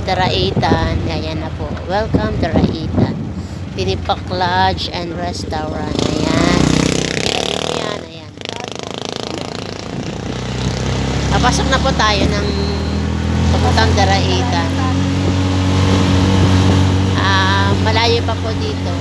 Daraitan. Ayan na po. Welcome Daraitan. Tinipak Lodge and Restaurant. Ayan. Ayan, ayan. Papasok na po tayo ng papuntang Daraitan. Malayo pa po dito.